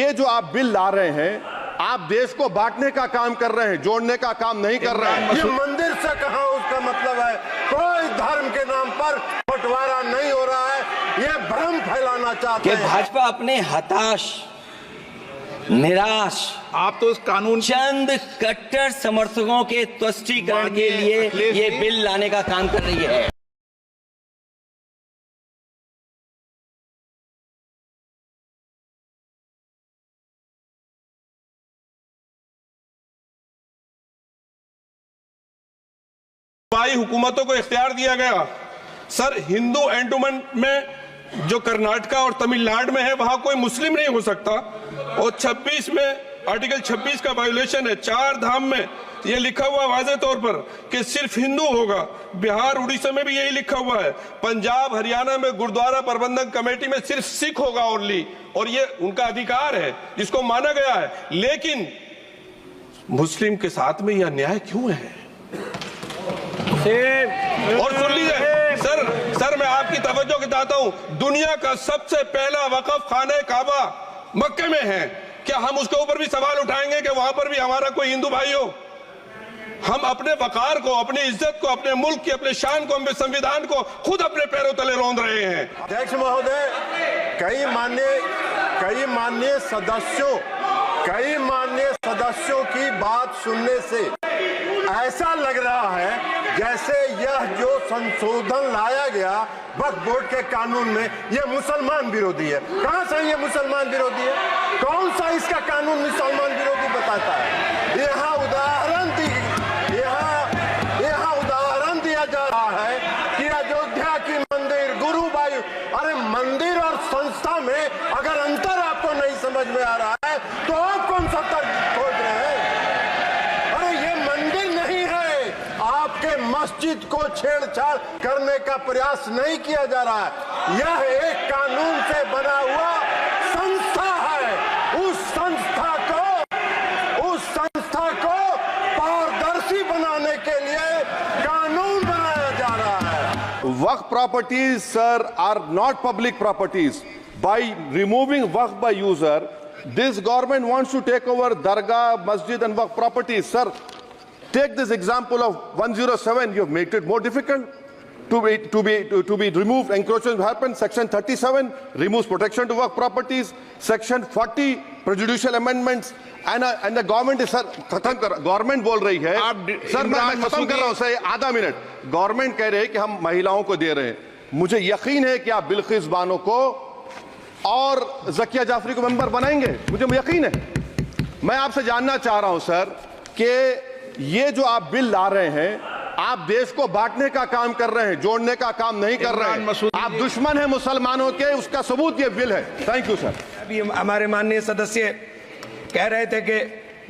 ये जो आप बिल ला रहे हैं, आप देश को बांटने का काम कर रहे हैं, जोड़ने का काम नहीं कर रहे हैं। ये मंदिर से कहां उसका मतलब है? कोई धर्म के नाम पर बंटवारा नहीं हो रहा है। ये भ्रम फैलाना चाहते हैं भाजपा अपने हताश, निराश, आप तो इस कानून चंद कट्टर समर्थकों के तुष्टीकरण के लिए ये बिल लाने का काम कर रही है। हुकूमतों को इख्तियार दिया गया। सर, हिंदू एंडोमेंट में जो कर्नाटका और तमिलनाडु में है, वहां कोई मुस्लिम नहीं हो सकता। और 26 में आर्टिकल 26 का वायोलेशन है। 4 धाम में ये लिखा हुआ वाज़े तौर पर कि सिर्फ हिंदू होगा। बिहार, उड़ीसा में भी यही लिखा हुआ है। पंजाब, हरियाणा में गुरुद्वारा प्रबंधक कमेटी में सिर्फ सिख होगा ओनली, और ये उनका अधिकार है जिसको माना गया है। लेकिन मुस्लिम के साथ में यह अन्याय क्यों है? और सुन लीजिए सर, मैं आपकी तवज्जो के चाहता हूं, दुनिया का सबसे पहला वक़फ़ खाने काबा मक्के में है। क्या हम उसके ऊपर भी सवाल उठाएंगे कि वहां पर भी हमारा कोई हिंदू भाई हो? हम अपने वकार को, अपनी इज्जत को, अपने मुल्क की, अपने शान को, अपने संविधान को खुद अपने पैरों तले रौंद रहे हैं। अध्यक्ष महोदय, कई माननीय सदस्यों की बात सुनने से ऐसा लग रहा है जैसे यह जो संशोधन लाया गया वक्फ बोर्ड के कानून में, यह मुसलमान विरोधी है। कहां से ये मुसलमान विरोधी है? कौन सा इसका कानून मुसलमान विरोधी बताता है? यहाँ उदाहरण दिया जा रहा है कि अयोध्या की मंदिर, गुरुवायु, अरे मंदिर और संस्था में अगर अंतर आपको नहीं समझ में आ रहा है तो आप कौन सा तर्क खोज रहे हैं? मस्जिद को छेड़छाड़ करने का प्रयास नहीं किया जा रहा है। यह एक कानून से बना हुआ संस्था है। उस संस्था को पारदर्शी बनाने के लिए कानून बनाया जा रहा है। Waqf properties sir are not public properties. By removing waqf by user, this government wants to take over dargah, masjid and waqf properties. Sir, take this example of 107. You have made it more difficult to be removed. Encroachment happens. Section 37 removes protection to waqf properties. Section 40 prejudicial amendments. And the government is, sir, खत्म कर, government बोल रही है, sir मैं खत्म कर रहा हूं सर, आधा मिनट। गवर्नमेंट कह रहे हैं कि हम महिलाओं को दे रहे हैं। मुझे यकीन है कि आप बिल्किस बानो को और ज़किया जाफरी को मेंबर बनाएंगे, मुझे यकीन है। मैं आपसे जानना चाह रहा हूं सर कि ये जो आप बिल ला रहे हैं, आप देश को बांटने का काम कर रहे हैं, जोड़ने का काम नहीं कर रहे हैं। आप दुश्मन हैं मुसलमानों के, उसका सबूत ये बिल है। Thank you sir. अभी हमारे माननीय सदस्य कह रहे थे कि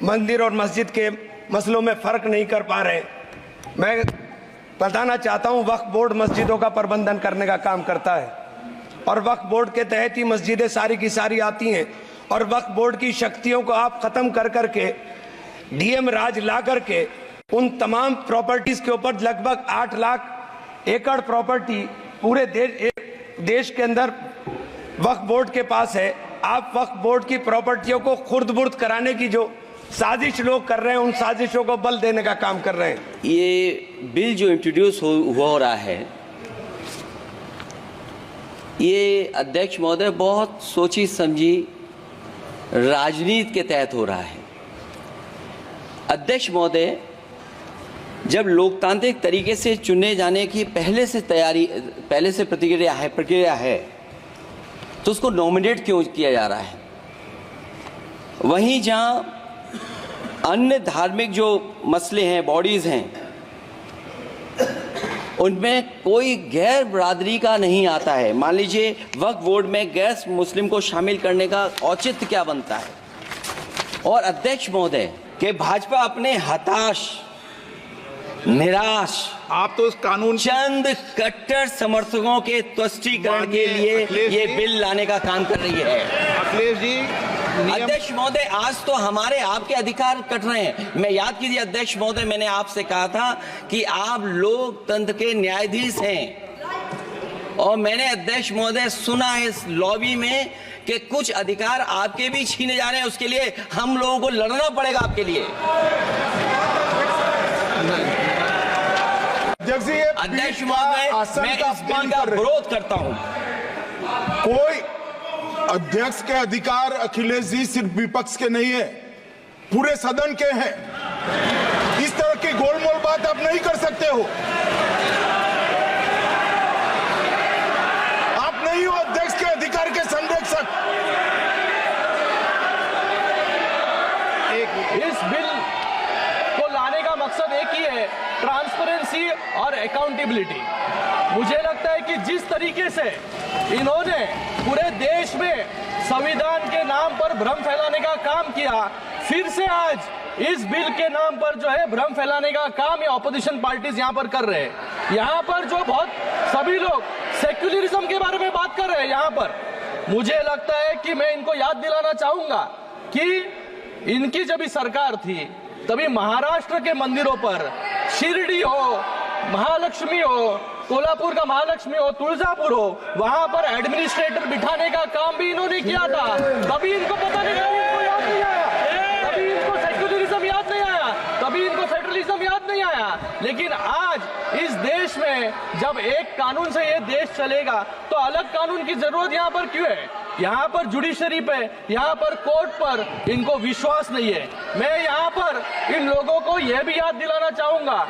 मंदिर और मस्जिद के मसलों में फर्क नहीं कर पा रहे। मैं बताना चाहता हूं, वक्फ बोर्ड मस्जिदों का प्रबंधन करने का काम करता है और वक्फ बोर्ड के तहत ही मस्जिदें सारी की सारी आती हैं। और वक्फ बोर्ड की शक्तियों को आप खत्म कर करके डीएम राज ला करके उन तमाम प्रॉपर्टीज के ऊपर लगभग 8 लाख एकड़ प्रॉपर्टी पूरे देश के अंदर वक्फ बोर्ड के पास है। आप वक्फ बोर्ड की प्रॉपर्टियों को खुर्द-बुर्द कराने की जो साजिश लोग कर रहे हैं, उन साजिशों को बल देने का काम कर रहे हैं। ये बिल जो इंट्रोड्यूस हो रहा है, ये अध्यक्ष महोदय बहुत सोची समझी राजनीति के तहत हो रहा है। अध्यक्ष महोदय, जब लोकतांत्रिक तरीके से चुने जाने की पहले से प्रक्रिया है तो उसको नॉमिनेट क्यों किया जा रहा है? वहीं जहां अन्य धार्मिक जो मसले हैं, बॉडीज़ हैं, उनमें कोई गैर बरादरी का नहीं आता है। मान लीजिए वक्फ बोर्ड में गैर मुस्लिम को शामिल करने का औचित्य क्या बनता है? और अध्यक्ष महोदय कि भाजपा अपने हताश, निराश, आप तो इस कानून चंद कट्टर समर्थकों के तुष्टीकरण के लिए ये बिल लाने का काम कर रही है। अखिलेश जी, अध्यक्ष महोदय, आज तो हमारे आपके अधिकार कट रहे हैं। मैं याद कीजिए अध्यक्ष महोदय, मैंने आपसे कहा था कि आप लोकतंत्र के न्यायाधीश हैं और मैंने अध्यक्ष महोदय सुना है इस लॉबी में कि कुछ अधिकार आपके भी छीने जा रहे हैं, उसके लिए हम लोगों को लड़ना पड़ेगा आपके लिए। अध्यक्ष महोदय, मैं इस बिल का विरोध करता हूं। कोई अध्यक्ष के अधिकार अखिलेश जी सिर्फ विपक्ष के नहीं है, पूरे सदन के हैं। इस तरह की गोलमोल बात आप नहीं कर सकते हो। आप नहीं हो अध्यक्ष के अधिकार के संरक्षक। इस बिल को लाने का मकसद एक ही है, ट्रांसपेरेंसी और अकाउंटेबिलिटी। मुझे लगता है कि जिस तरीके से इन्होंने पूरे देश में संविधान के नाम पर भ्रम फैलाने का काम किया, फिर से आज इस बिल के नाम पर जो है भ्रम फैलाने का काम ये ऑपोजिशन पार्टीज यहाँ पर कर रहे हैं। यहाँ पर जो बहुत सभी लोग सेक्युलरिज्म के बारे में बात कर रहे हैं यहाँ पर, मुझे लगता है कि मैं इनको याद दिलाना चाहूंगा कि इनकी जब भी सरकार थी तभी महाराष्ट्र के मंदिरों पर शिरडी हो, महालक्ष्मी हो, कोल्हापुर का महालक्ष्मी हो, तुळजापुर हो, वहां पर एडमिनिस्ट्रेटर बिठाने का काम भी इन्होंने किया था। कभी इनको पता नहीं, इनको याद नहीं आया, कभी इनको सेक्युलरिज्म याद नहीं आया, कभी इनको फेडरलिज्म याद नहीं आया। लेकिन आज इस देश में जब एक कानून से ये देश चलेगा तो अलग कानून की जरूरत यहाँ पर क्यों है? यहाँ पर जुडिशरी पे, यहाँ पर कोर्ट पर इनको विश्वास नहीं है। मैं यहाँ पर इन लोगों को यह भी याद दिलाना चाहूंगा,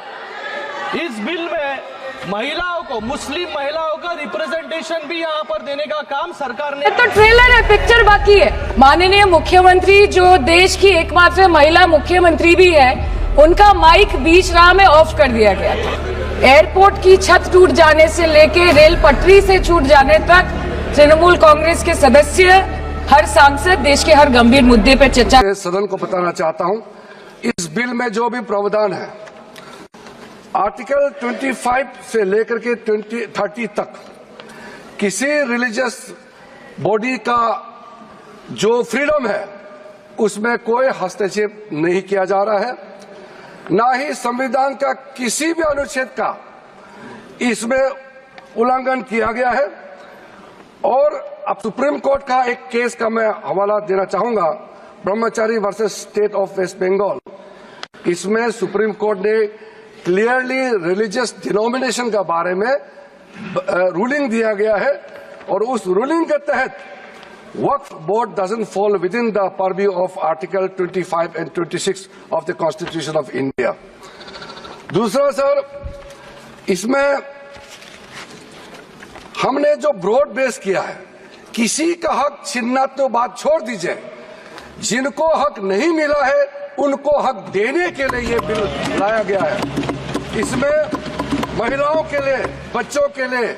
इस बिल में महिलाओं को, मुस्लिम महिलाओं का रिप्रेजेंटेशन भी यहाँ पर देने का काम सरकार ने। तो ट्रेलर है, पिक्चर बाकी है। माननीय मुख्यमंत्री जो देश की एकमात्र महिला मुख्यमंत्री भी है, उनका माइक बीच राह में ऑफ कर दिया गया था। एयरपोर्ट की छत टूट जाने से लेके रेल पटरी से छूट जाने तक तृणमूल कांग्रेस के सदस्य, हर सांसद देश के हर गंभीर मुद्दे पर चर्चा। सदन को बताना चाहता हूं, इस बिल में जो भी प्रावधान है, आर्टिकल 25 से लेकर के 30 तक किसी रिलीजियस बॉडी का जो फ्रीडम है उसमें कोई हस्तक्षेप नहीं किया जा रहा है, ना ही संविधान का किसी भी अनुच्छेद का इसमें उल्लंघन किया गया है। और अब सुप्रीम कोर्ट का एक केस का मैं हवाला देना चाहूंगा, Brahmachari versus state of West Bengal. इसमें सुप्रीम कोर्ट ने क्लियरली रिलीजियस डिनोमिनेशन के बारे में रूलिंग दिया गया है और उस रूलिंग के तहत Waqf board doesn't fall within the purview of article 25 and 26 of the constitution of India. दूसरा सर, इसमें हमने जो ब्रॉड बेस किया है, किसी का हक छीनना तो बात छोड़ दीजिए, जिनको हक नहीं मिला है उनको हक देने के लिए ये बिल लाया गया है। इसमें महिलाओं के लिए, बच्चों के लिए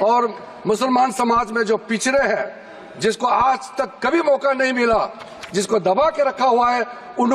और मुसलमान समाज में जो पिछड़े हैं, जिसको आज तक कभी मौका नहीं मिला, जिसको दबा के रखा हुआ है, उन